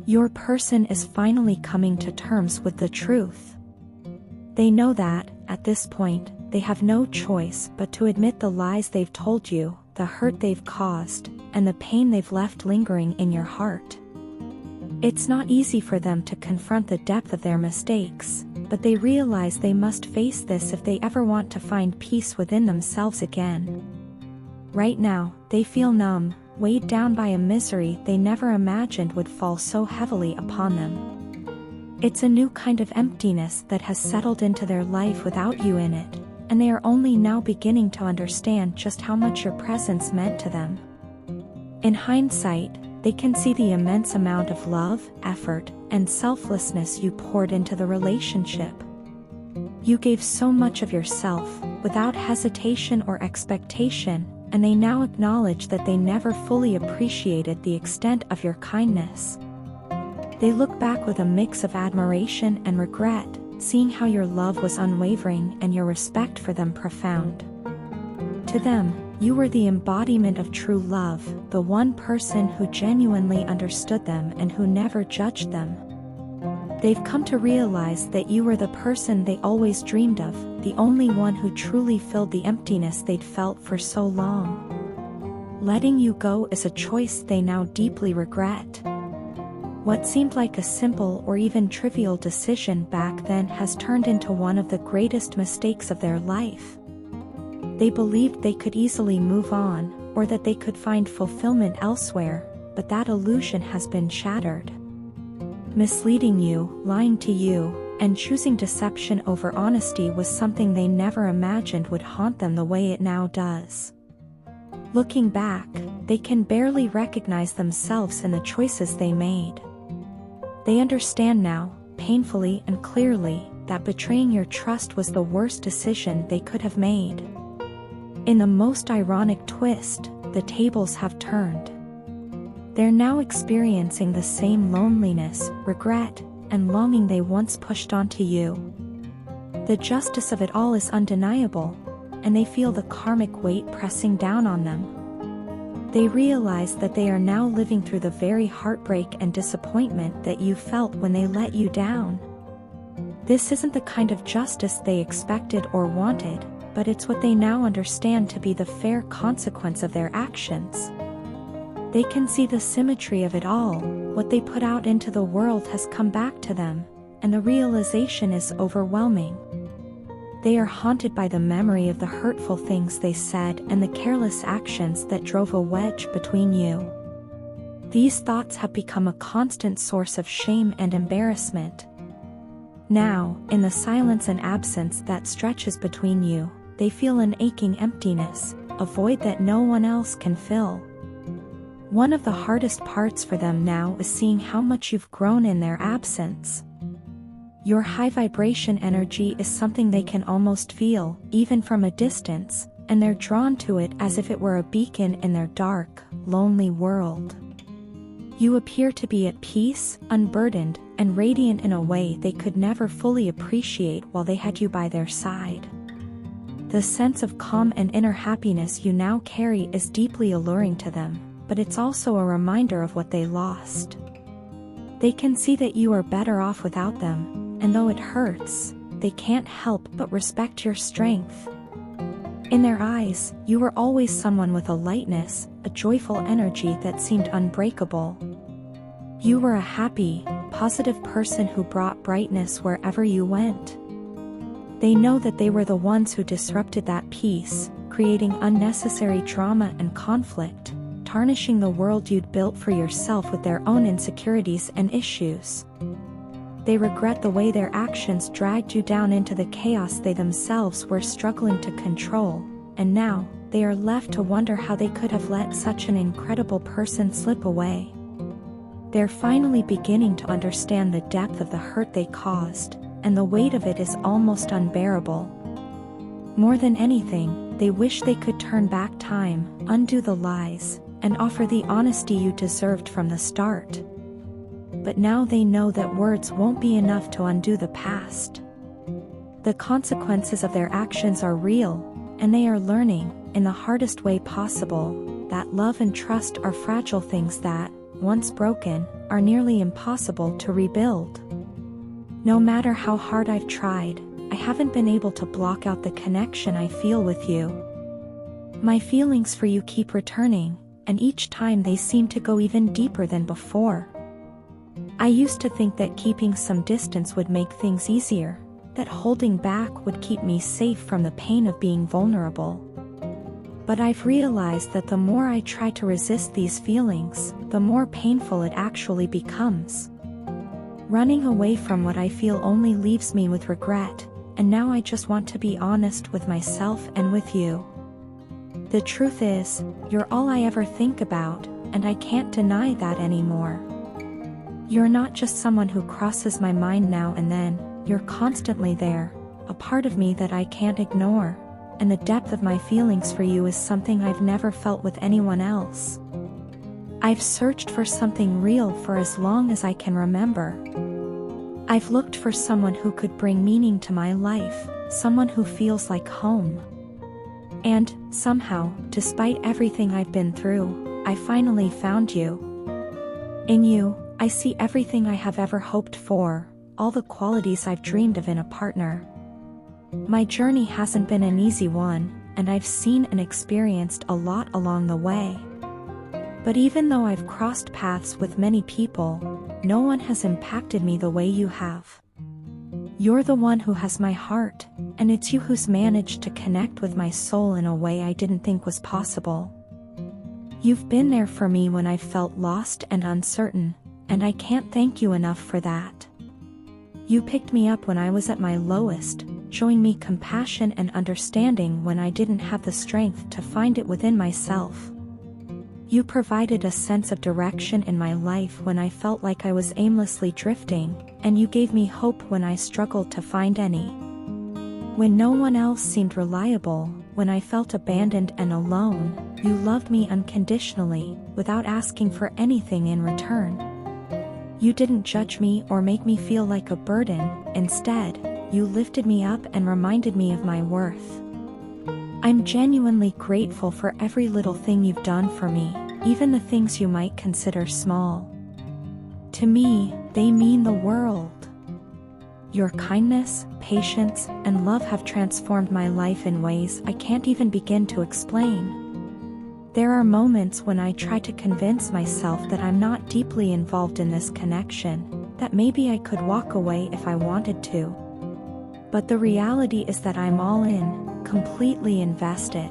Your person is finally coming to terms with the truth. They know that, at this point, they have no choice but to admit the lies they've told you, the hurt they've caused, and the pain they've left lingering in your heart. It's not easy for them to confront the depth of their mistakes, but they realize they must face this if they ever want to find peace within themselves again. Right now, they feel numb, weighed down by a misery they never imagined would fall so heavily upon them. It's a new kind of emptiness that has settled into their life without you in it, and they are only now beginning to understand just how much your presence meant to them. In hindsight, they can see the immense amount of love, effort, and selflessness you poured into the relationship. You gave so much of yourself, without hesitation or expectation, and they now acknowledge that they never fully appreciated the extent of your kindness. They look back with a mix of admiration and regret, seeing how your love was unwavering and your respect for them profound. To them, you were the embodiment of true love, the one person who genuinely understood them and who never judged them. They've come to realize that you were the person they always dreamed of, the only one who truly filled the emptiness they'd felt for so long. Letting you go is a choice they now deeply regret. What seemed like a simple or even trivial decision back then has turned into one of the greatest mistakes of their life. They believed they could easily move on, or that they could find fulfillment elsewhere, but that illusion has been shattered. Misleading you, lying to you, and choosing deception over honesty was something they never imagined would haunt them the way it now does. Looking back, they can barely recognize themselves in the choices they made. They understand now, painfully and clearly, that betraying your trust was the worst decision they could have made. In the most ironic twist, the tables have turned. They're now experiencing the same loneliness, regret, and longing they once pushed onto you. The justice of it all is undeniable, and they feel the karmic weight pressing down on them. They realize that they are now living through the very heartbreak and disappointment that you felt when they let you down. This isn't the kind of justice they expected or wanted, but it's what they now understand to be the fair consequence of their actions. They can see the symmetry of it all, what they put out into the world has come back to them, and the realization is overwhelming. They are haunted by the memory of the hurtful things they said and the careless actions that drove a wedge between you. These thoughts have become a constant source of shame and embarrassment. Now, in the silence and absence that stretches between you, they feel an aching emptiness, a void that no one else can fill. One of the hardest parts for them now is seeing how much you've grown in their absence. Your high vibration energy is something they can almost feel, even from a distance, and they're drawn to it as if it were a beacon in their dark, lonely world. You appear to be at peace, unburdened, and radiant in a way they could never fully appreciate while they had you by their side. The sense of calm and inner happiness you now carry is deeply alluring to them, but it's also a reminder of what they lost. They can see that you are better off without them, and though it hurts, they can't help but respect your strength. In their eyes, you were always someone with a lightness, a joyful energy that seemed unbreakable. You were a happy, positive person who brought brightness wherever you went. They know that they were the ones who disrupted that peace, creating unnecessary drama and conflict, tarnishing the world you'd built for yourself with their own insecurities and issues. They regret the way their actions dragged you down into the chaos they themselves were struggling to control, and now, they are left to wonder how they could have let such an incredible person slip away. They're finally beginning to understand the depth of the hurt they caused, and the weight of it is almost unbearable. More than anything, they wish they could turn back time, undo the lies, and offer the honesty you deserved from the start. But now they know that words won't be enough to undo the past. The consequences of their actions are real, and they are learning, in the hardest way possible, that love and trust are fragile things that, once broken, are nearly impossible to rebuild. No matter how hard I've tried, I haven't been able to block out the connection I feel with you. My feelings for you keep returning, and each time they seem to go even deeper than before. I used to think that keeping some distance would make things easier, that holding back would keep me safe from the pain of being vulnerable. But I've realized that the more I try to resist these feelings, the more painful it actually becomes. Running away from what I feel only leaves me with regret, and now I just want to be honest with myself and with you. The truth is, you're all I ever think about, and I can't deny that anymore. You're not just someone who crosses my mind now and then, you're constantly there, a part of me that I can't ignore, and the depth of my feelings for you is something I've never felt with anyone else. I've searched for something real for as long as I can remember. I've looked for someone who could bring meaning to my life, someone who feels like home. And, somehow, despite everything I've been through, I finally found you. In you, I see everything I have ever hoped for, all the qualities I've dreamed of in a partner. My journey hasn't been an easy one, and I've seen and experienced a lot along the way. But even though I've crossed paths with many people, no one has impacted me the way you have. You're the one who has my heart, and it's you who's managed to connect with my soul in a way I didn't think was possible. You've been there for me when I felt lost and uncertain, and I can't thank you enough for that. You picked me up when I was at my lowest, showing me compassion and understanding when I didn't have the strength to find it within myself. You provided a sense of direction in my life when I felt like I was aimlessly drifting, and you gave me hope when I struggled to find any. When no one else seemed reliable, when I felt abandoned and alone, you loved me unconditionally, without asking for anything in return. You didn't judge me or make me feel like a burden, instead, you lifted me up and reminded me of my worth. I'm genuinely grateful for every little thing you've done for me, even the things you might consider small. To me, they mean the world. Your kindness, patience, and love have transformed my life in ways I can't even begin to explain. There are moments when I try to convince myself that I'm not deeply involved in this connection, that maybe I could walk away if I wanted to. But the reality is that I'm all in, completely invested.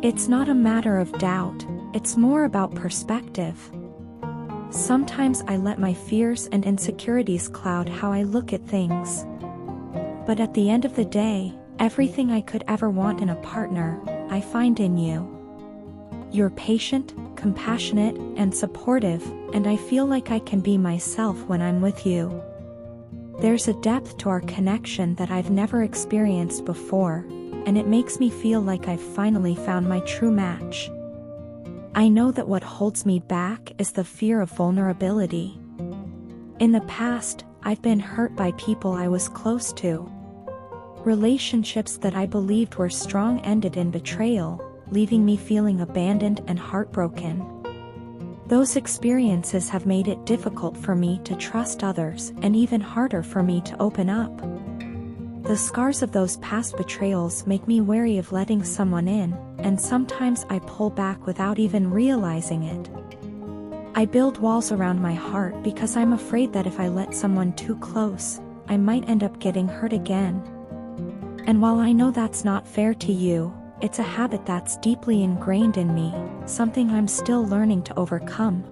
It's not a matter of doubt, it's more about perspective. Sometimes I let my fears and insecurities cloud how I look at things. But at the end of the day, everything I could ever want in a partner, I find in you. You're patient, compassionate, and supportive, and I feel like I can be myself when I'm with you. There's a depth to our connection that I've never experienced before, and it makes me feel like I've finally found my true match. I know that what holds me back is the fear of vulnerability. In the past, I've been hurt by people I was close to. Relationships that I believed were strong ended in betrayal, leaving me feeling abandoned and heartbroken. Those experiences have made it difficult for me to trust others and even harder for me to open up. The scars of those past betrayals make me wary of letting someone in, and sometimes I pull back without even realizing it. I build walls around my heart because I'm afraid that if I let someone too close, I might end up getting hurt again. And while I know that's not fair to you, it's a habit that's deeply ingrained in me, something I'm still learning to overcome.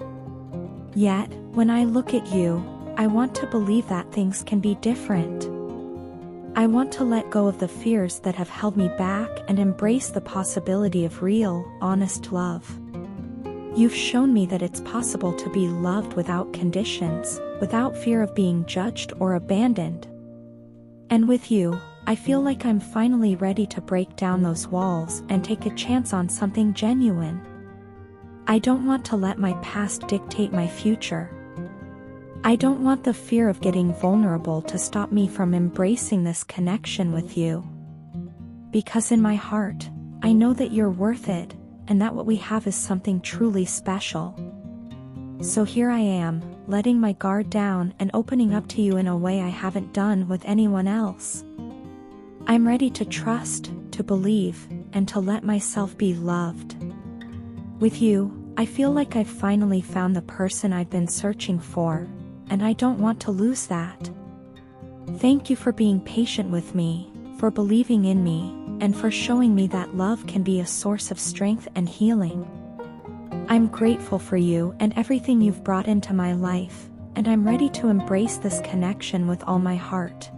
Yet, when I look at you, I want to believe that things can be different. I want to let go of the fears that have held me back and embrace the possibility of real, honest love. You've shown me that it's possible to be loved without conditions, without fear of being judged or abandoned. And with you, I feel like I'm finally ready to break down those walls and take a chance on something genuine. I don't want to let my past dictate my future. I don't want the fear of getting vulnerable to stop me from embracing this connection with you. Because in my heart, I know that you're worth it, and that what we have is something truly special. So here I am, letting my guard down and opening up to you in a way I haven't done with anyone else. I'm ready to trust, to believe, and to let myself be loved. With you, I feel like I've finally found the person I've been searching for, and I don't want to lose that. Thank you for being patient with me, for believing in me, and for showing me that love can be a source of strength and healing. I'm grateful for you and everything you've brought into my life, and I'm ready to embrace this connection with all my heart.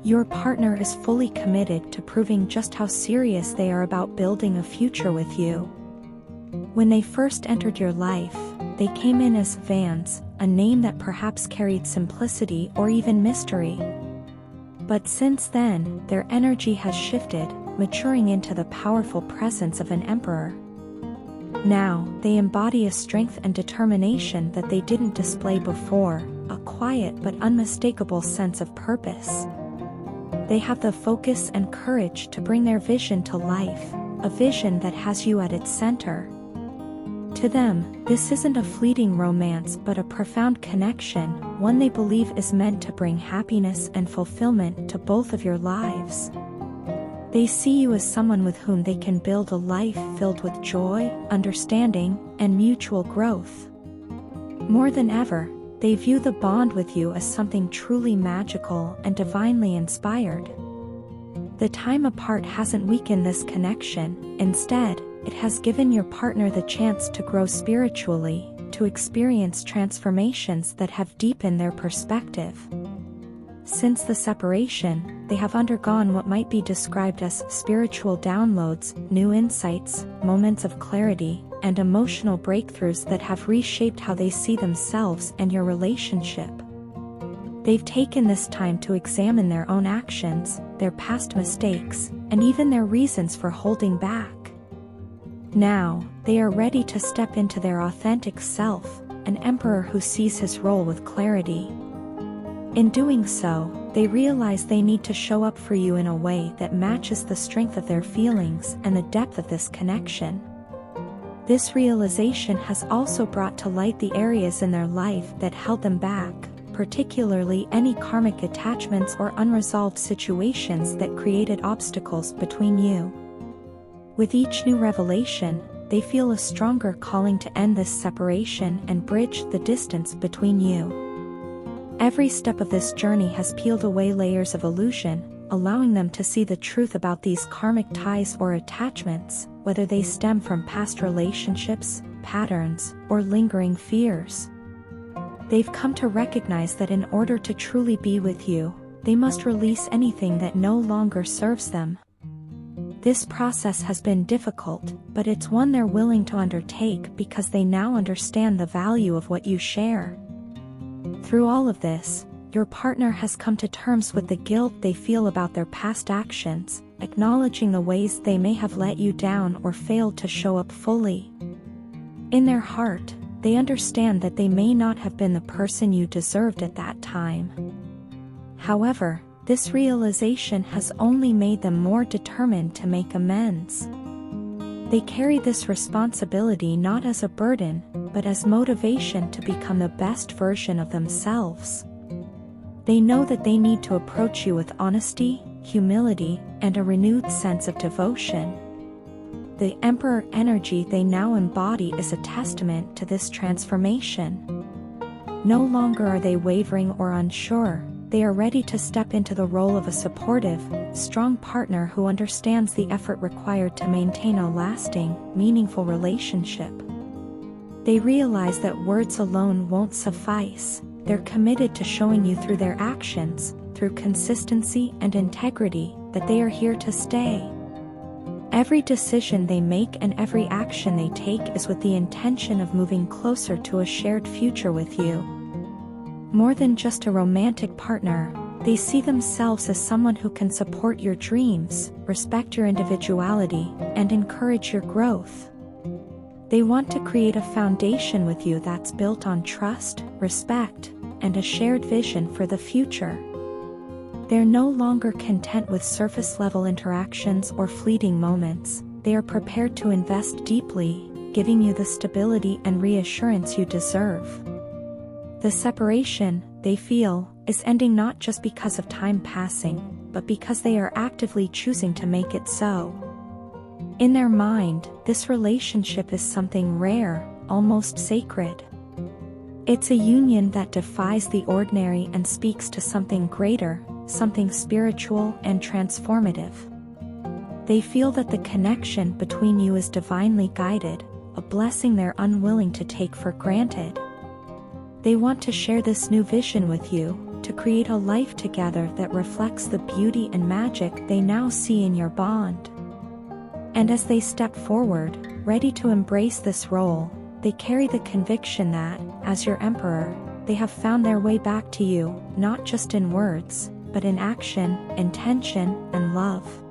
Your partner is fully committed to proving just how serious they are about building a future with you. When they first entered your life, they came in as Vans, a name that perhaps carried simplicity or even mystery. But since then, their energy has shifted, maturing into the powerful presence of an emperor. Now, they embody a strength and determination that they didn't display before, a quiet but unmistakable sense of purpose. They have the focus and courage to bring their vision to life, a vision that has you at its center. To them, this isn't a fleeting romance but a profound connection, one they believe is meant to bring happiness and fulfillment to both of your lives. They see you as someone with whom they can build a life filled with joy, understanding, and mutual growth. More than ever, they view the bond with you as something truly magical and divinely inspired. The time apart hasn't weakened this connection, instead, it has given your partner the chance to grow spiritually, to experience transformations that have deepened their perspective. Since the separation, they have undergone what might be described as spiritual downloads, new insights, moments of clarity, and emotional breakthroughs that have reshaped how they see themselves and your relationship. They've taken this time to examine their own actions, their past mistakes, and even their reasons for holding back. Now, they are ready to step into their authentic self, an emperor who sees his role with clarity. In doing so, they realize they need to show up for you in a way that matches the strength of their feelings and the depth of this connection. This realization has also brought to light the areas in their life that held them back, particularly any karmic attachments or unresolved situations that created obstacles between you. With each new revelation, they feel a stronger calling to end this separation and bridge the distance between you. Every step of this journey has peeled away layers of illusion, allowing them to see the truth about these karmic ties or attachments, whether they stem from past relationships, patterns, or lingering fears. They've come to recognize that in order to truly be with you, they must release anything that no longer serves them. This process has been difficult, but it's one they're willing to undertake because they now understand the value of what you share. Through all of this, your partner has come to terms with the guilt they feel about their past actions, acknowledging the ways they may have let you down or failed to show up fully. In their heart, they understand that they may not have been the person you deserved at that time. However, this realization has only made them more determined to make amends. They carry this responsibility not as a burden, but as motivation to become the best version of themselves. They know that they need to approach you with honesty, humility, and a renewed sense of devotion. The Emperor energy they now embody is a testament to this transformation. No longer are they wavering or unsure. They are ready to step into the role of a supportive, strong partner who understands the effort required to maintain a lasting, meaningful relationship. They realize that words alone won't suffice. They're committed to showing you through their actions, through consistency and integrity, that they are here to stay. Every decision they make and every action they take is with the intention of moving closer to a shared future with you. More than just a romantic partner, they see themselves as someone who can support your dreams, respect your individuality, and encourage your growth. They want to create a foundation with you that's built on trust, respect, and a shared vision for the future. They're no longer content with surface-level interactions or fleeting moments. They are prepared to invest deeply, giving you the stability and reassurance you deserve. The separation, they feel, is ending not just because of time passing, but because they are actively choosing to make it so. In their mind, this relationship is something rare, almost sacred. It's a union that defies the ordinary and speaks to something greater, something spiritual and transformative. They feel that the connection between you is divinely guided, a blessing they're unwilling to take for granted. They want to share this new vision with you, to create a life together that reflects the beauty and magic they now see in your bond. And as they step forward, ready to embrace this role, they carry the conviction that, as your emperor, they have found their way back to you, not just in words, but in action, intention, and love.